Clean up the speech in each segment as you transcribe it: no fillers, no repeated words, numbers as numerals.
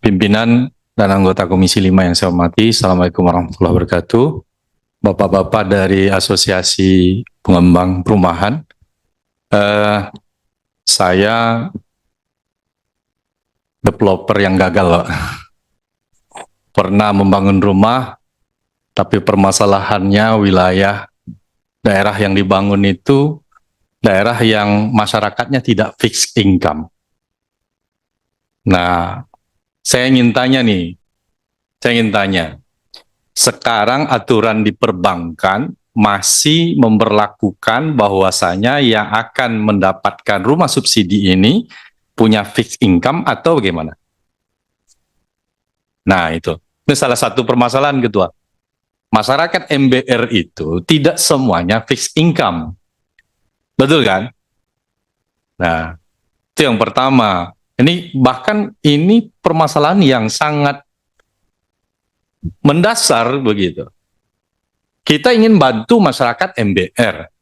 Pimpinan dan anggota Komisi 5 yang saya hormati, Assalamualaikum warahmatullahi wabarakatuh. Bapak-bapak dari Asosiasi Pengembang Perumahan, saya developer yang gagal, Pak. Pernah membangun rumah, tapi permasalahannya wilayah daerah yang dibangun itu daerah yang masyarakatnya tidak fixed income. Nah, saya ingin tanya, sekarang aturan di perbankan masih memberlakukan bahwasanya yang akan mendapatkan rumah subsidi ini punya fixed income atau bagaimana? Nah, itu salah satu permasalahan, Ketua. Masyarakat MBR itu tidak semuanya fixed income. Betul kan? Nah, itu yang pertama. Ini permasalahan yang sangat mendasar begitu. Kita ingin bantu masyarakat MBR,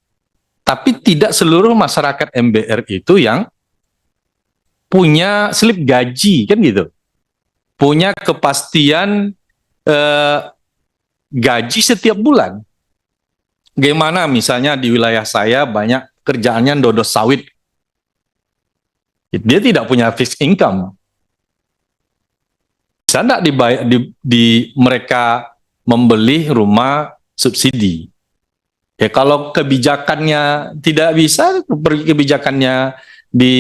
tapi tidak seluruh masyarakat MBR itu yang punya slip gaji, kan gitu. Punya kepastian gaji setiap bulan. Gimana misalnya di wilayah saya banyak kerjaannya dodos sawit. Dia tidak punya fixed income. Bisa enggak mereka membeli rumah subsidi? Ya kalau kebijakannya tidak bisa, kebijakannya di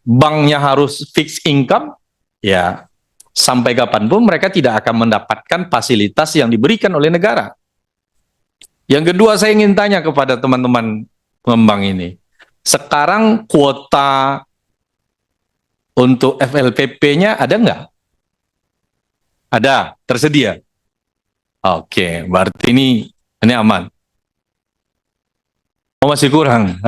banknya harus fixed income, ya sampai kapanpun mereka tidak akan mendapatkan fasilitas yang diberikan oleh negara. Yang kedua, saya ingin tanya kepada teman-teman pengembang ini. Sekarang kuota untuk FLPP-nya ada nggak? Ada, tersedia. Oke, berarti ini aman. Oh, masih kurang.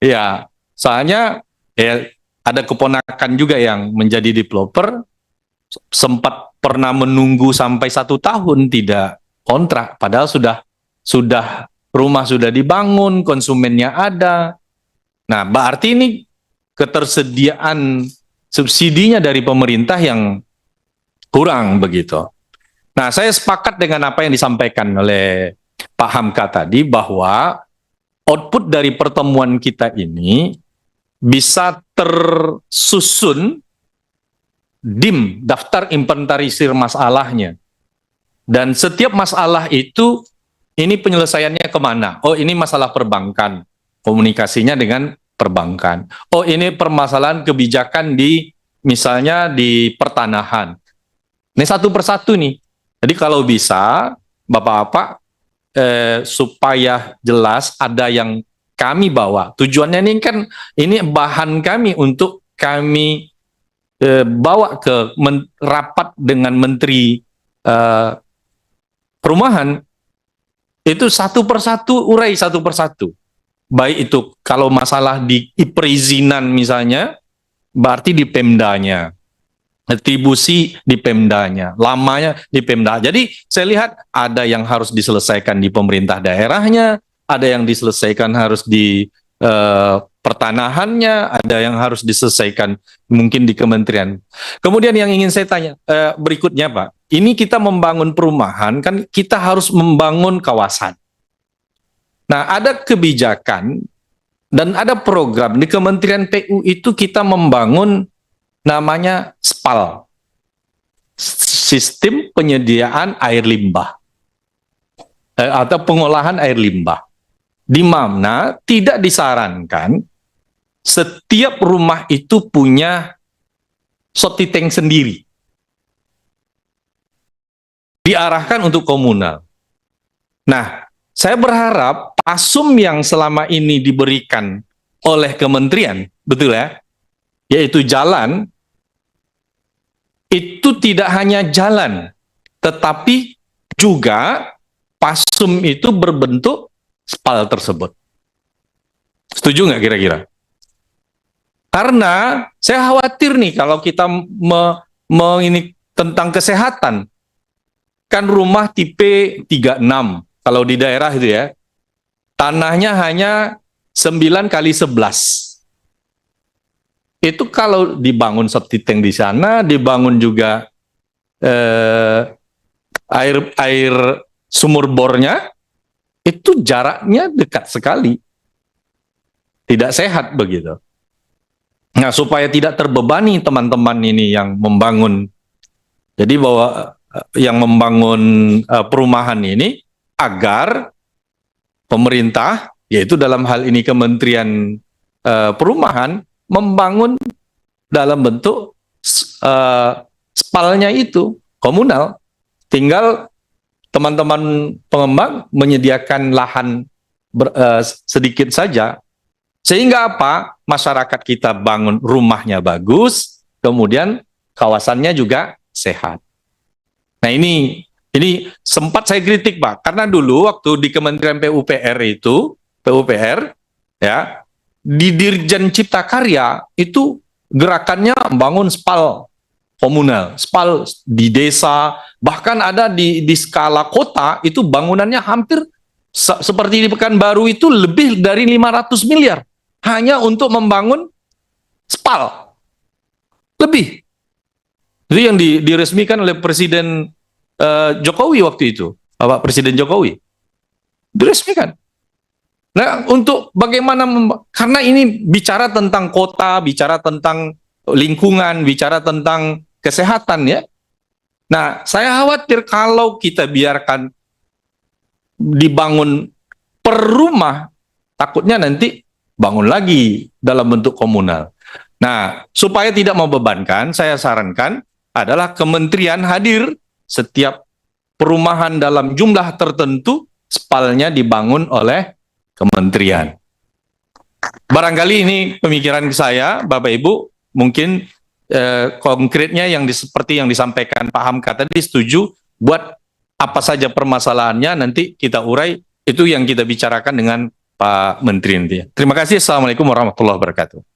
Ya, soalnya ya ada keponakan juga yang menjadi developer, sempat pernah menunggu sampai 1 tahun tidak kontrak, padahal sudah rumah sudah dibangun, konsumennya ada. Nah, berarti ini ketersediaan subsidinya dari pemerintah yang kurang begitu. Nah, saya sepakat dengan apa yang disampaikan oleh Pak Hamka tadi, bahwa output dari pertemuan kita ini bisa tersusun DIM, daftar inventarisir masalahnya. Dan setiap masalah itu, ini penyelesaiannya kemana? Oh, ini masalah perbankan, komunikasinya dengan perbankan. Oh, ini permasalahan kebijakan misalnya di pertanahan. Ini satu persatu nih. Jadi kalau bisa, Bapak-bapak, supaya jelas ada yang kami bawa. Tujuannya ini kan, ini bahan kami untuk kami bawa ke rapat dengan Menteri Perumahan. Itu satu persatu, urai satu persatu. Baik itu kalau masalah di perizinan misalnya, berarti di Pemdanya. Retribusi di Pemdanya, lamanya di Pemda. Jadi saya lihat ada yang harus diselesaikan di pemerintah daerahnya, ada yang diselesaikan harus di pertanahannya, ada yang harus diselesaikan mungkin di kementerian. Kemudian yang ingin saya tanya berikutnya, Pak, ini kita membangun perumahan, kan kita harus membangun kawasan. Nah, ada kebijakan dan ada program di Kementerian PU itu kita membangun namanya SPAL, Sistem Penyediaan Air Limbah, atau pengolahan air limbah, di mana tidak disarankan setiap rumah itu punya sorting tank sendiri, diarahkan untuk komunal. Nah, saya berharap PASUM yang selama ini diberikan oleh kementerian, betul ya, yaitu jalan, itu tidak hanya jalan, tetapi juga PASUM itu berbentuk SPAL tersebut. Setuju nggak kira-kira? Karena saya khawatir nih kalau kita ini tentang kesehatan, kan rumah tipe 36, kalau di daerah itu ya, tanahnya hanya 9 kali 11. itu kalau dibangun septic tank di sana, dibangun juga air sumur bornya, itu jaraknya dekat sekali. Tidak sehat begitu. Nah, supaya tidak terbebani teman-teman ini yang membangun, jadi bahwa yang membangun perumahan ini, agar pemerintah, yaitu dalam hal ini Kementerian Perumahan, membangun dalam bentuk spalnya itu komunal. Tinggal teman-teman pengembang menyediakan lahan sedikit saja, sehingga apa? Masyarakat kita bangun rumahnya bagus, kemudian kawasannya juga sehat. Nah, ini sempat saya kritik, Pak, karena dulu waktu di Kementerian PUPR ya, di Dirjen Cipta Karya itu gerakannya bangun spal komunal, spal di desa, bahkan ada di skala kota itu bangunannya hampir seperti di Pekanbaru itu lebih dari 500 miliar hanya untuk membangun spal. Lebih. Itu yang diresmikan oleh Presiden Jokowi waktu itu, Bapak Presiden Jokowi. Diresmikan. Nah, untuk bagaimana, karena ini bicara tentang kota, bicara tentang lingkungan, bicara tentang kesehatan ya. Nah, saya khawatir kalau kita biarkan dibangun per rumah, takutnya nanti bangun lagi dalam bentuk komunal. Nah, supaya tidak membebankan, saya sarankan adalah kementerian hadir setiap perumahan dalam jumlah tertentu, spalnya dibangun oleh kementerian. Barangkali ini pemikiran saya, Bapak Ibu, mungkin konkretnya yang seperti yang disampaikan Pak Hamka tadi, setuju, buat apa saja permasalahannya nanti kita urai, itu yang kita bicarakan dengan Pak Menteri nanti. Terima kasih. Assalamualaikum warahmatullahi wabarakatuh.